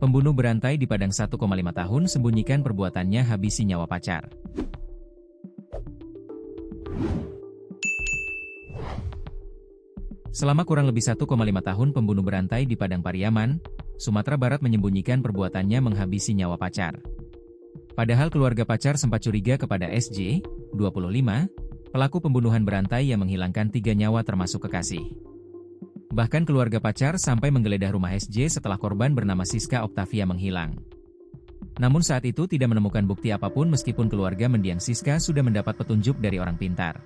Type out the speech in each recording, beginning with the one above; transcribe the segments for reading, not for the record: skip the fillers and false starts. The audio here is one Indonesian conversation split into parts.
Pembunuh berantai di Padang 1,5 tahun sembunyikan perbuatannya habisi nyawa pacar. Selama kurang lebih 1,5 tahun pembunuh berantai di Padang Pariaman, Sumatera Barat menyembunyikan perbuatannya menghabisi nyawa pacar. Padahal keluarga pacar sempat curiga kepada SJ, 25, pelaku pembunuhan berantai yang menghilangkan 3 nyawa termasuk kekasih. Bahkan keluarga pacar sampai menggeledah rumah SJ setelah korban bernama Siska Oktavia menghilang. Namun saat itu tidak menemukan bukti apapun meskipun keluarga mendiang Siska sudah mendapat petunjuk dari orang pintar.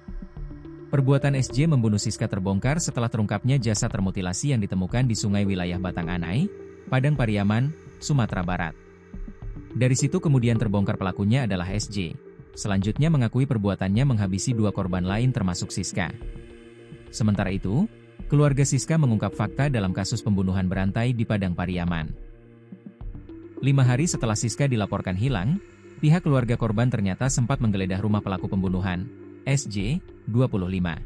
Perbuatan SJ membunuh Siska terbongkar setelah terungkapnya jasad termutilasi yang ditemukan di sungai wilayah Batang Anai, Padang Pariaman, Sumatera Barat. Dari situ kemudian terbongkar pelakunya adalah SJ. Selanjutnya mengakui perbuatannya menghabisi 2 korban lain termasuk Siska. Sementara itu, keluarga Siska mengungkap fakta dalam kasus pembunuhan berantai di Padang Pariaman. 5 hari setelah Siska dilaporkan hilang, pihak keluarga korban ternyata sempat menggeledah rumah pelaku pembunuhan, SJ, 25.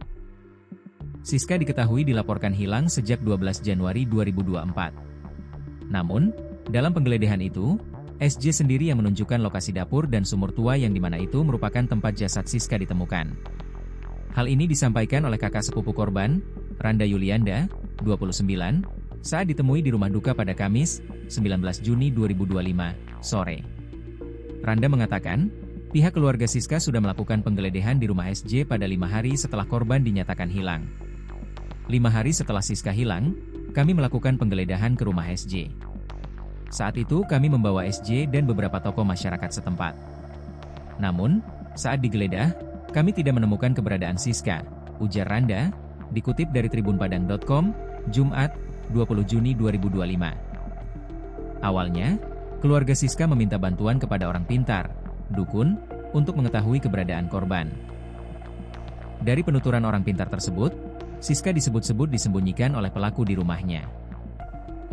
Siska diketahui dilaporkan hilang sejak 12 Januari 2024. Namun, dalam penggeledahan itu, SJ sendiri yang menunjukkan lokasi dapur dan sumur tua yang dimana itu merupakan tempat jasad Siska ditemukan. Hal ini disampaikan oleh kakak sepupu korban, Randa Yulianda, 29, saat ditemui di rumah duka pada Kamis, 19 Juni 2025, sore. Randa mengatakan, pihak keluarga Siska sudah melakukan penggeledahan di rumah SJ pada 5 hari setelah korban dinyatakan hilang. 5 hari setelah Siska hilang, kami melakukan penggeledahan ke rumah SJ. Saat itu kami membawa SJ dan beberapa tokoh masyarakat setempat. Namun, saat digeledah, kami tidak menemukan keberadaan Siska, ujar Randa, dikutip dari tribunpadang.com, Jumat, 20 Juni 2025. Awalnya, keluarga Siska meminta bantuan kepada orang pintar, dukun, untuk mengetahui keberadaan korban. Dari penuturan orang pintar tersebut, Siska disebut-sebut disembunyikan oleh pelaku di rumahnya.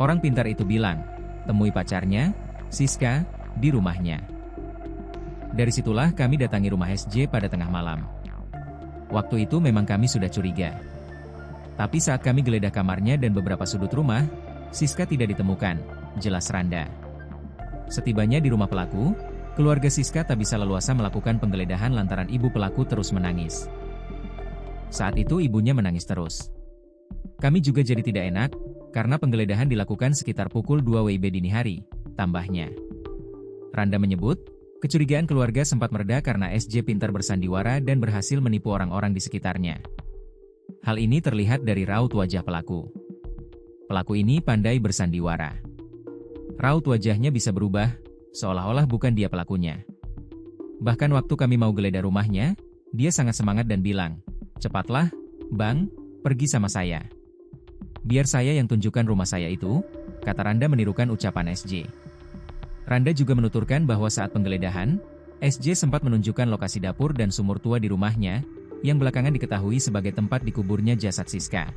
Orang pintar itu bilang, temui pacarnya, Siska, di rumahnya. Dari situlah kami datangi rumah SJ pada tengah malam. Waktu itu memang kami sudah curiga. Tapi saat kami geledah kamarnya dan beberapa sudut rumah, Siska tidak ditemukan, jelas Randa. Setibanya di rumah pelaku, keluarga Siska tak bisa leluasa melakukan penggeledahan lantaran ibu pelaku terus menangis. Saat itu ibunya menangis terus. Kami juga jadi tidak enak, karena penggeledahan dilakukan sekitar pukul 2 WIB dini hari, tambahnya. Randa menyebut, kecurigaan keluarga sempat mereda karena SJ pintar bersandiwara dan berhasil menipu orang-orang di sekitarnya. Hal ini terlihat dari raut wajah pelaku. Pelaku ini pandai bersandiwara. Raut wajahnya bisa berubah, seolah-olah bukan dia pelakunya. Bahkan waktu kami mau geledah rumahnya, dia sangat semangat dan bilang, "Cepatlah, Bang, pergi sama saya. Biar saya yang tunjukkan rumah saya itu," kata Randa menirukan ucapan SJ. Randa juga menuturkan bahwa saat penggeledahan, SJ sempat menunjukkan lokasi dapur dan sumur tua di rumahnya, yang belakangan diketahui sebagai tempat dikuburnya jasad Siska.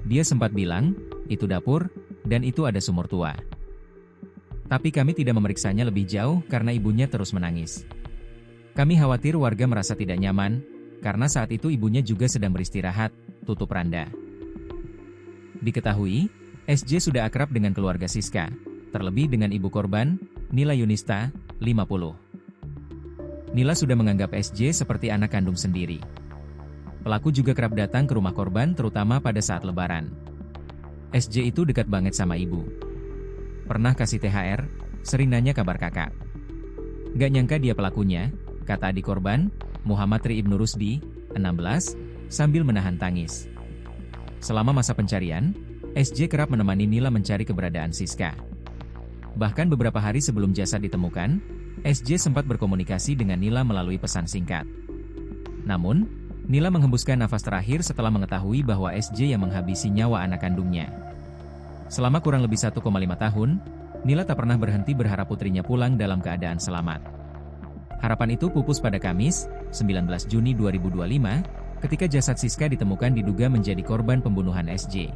Dia sempat bilang, itu dapur, dan itu ada sumur tua. Tapi kami tidak memeriksanya lebih jauh karena ibunya terus menangis. Kami khawatir warga merasa tidak nyaman, karena saat itu ibunya juga sedang beristirahat, tutup Randa. Diketahui, SJ sudah akrab dengan keluarga Siska, terlebih dengan ibu korban, Nila Yunista, 50. Nila sudah menganggap SJ seperti anak kandung sendiri. Pelaku juga kerap datang ke rumah korban terutama pada saat lebaran. SJ itu dekat banget sama ibu. Pernah kasih THR, sering nanya kabar kakak. Gak nyangka dia pelakunya, kata adik korban, Muhammad Tri Ibnu Rusdi, 16, sambil menahan tangis. Selama masa pencarian, SJ kerap menemani Nila mencari keberadaan Siska. Bahkan beberapa hari sebelum jasad ditemukan, SJ sempat berkomunikasi dengan Nila melalui pesan singkat. Namun, Nila menghembuskan nafas terakhir setelah mengetahui bahwa SJ yang menghabisi nyawa anak kandungnya. Selama kurang lebih 1,5 tahun, Nila tak pernah berhenti berharap putrinya pulang dalam keadaan selamat. Harapan itu pupus pada Kamis, 19 Juni 2025, ketika jasad Siska ditemukan diduga menjadi korban pembunuhan SJ.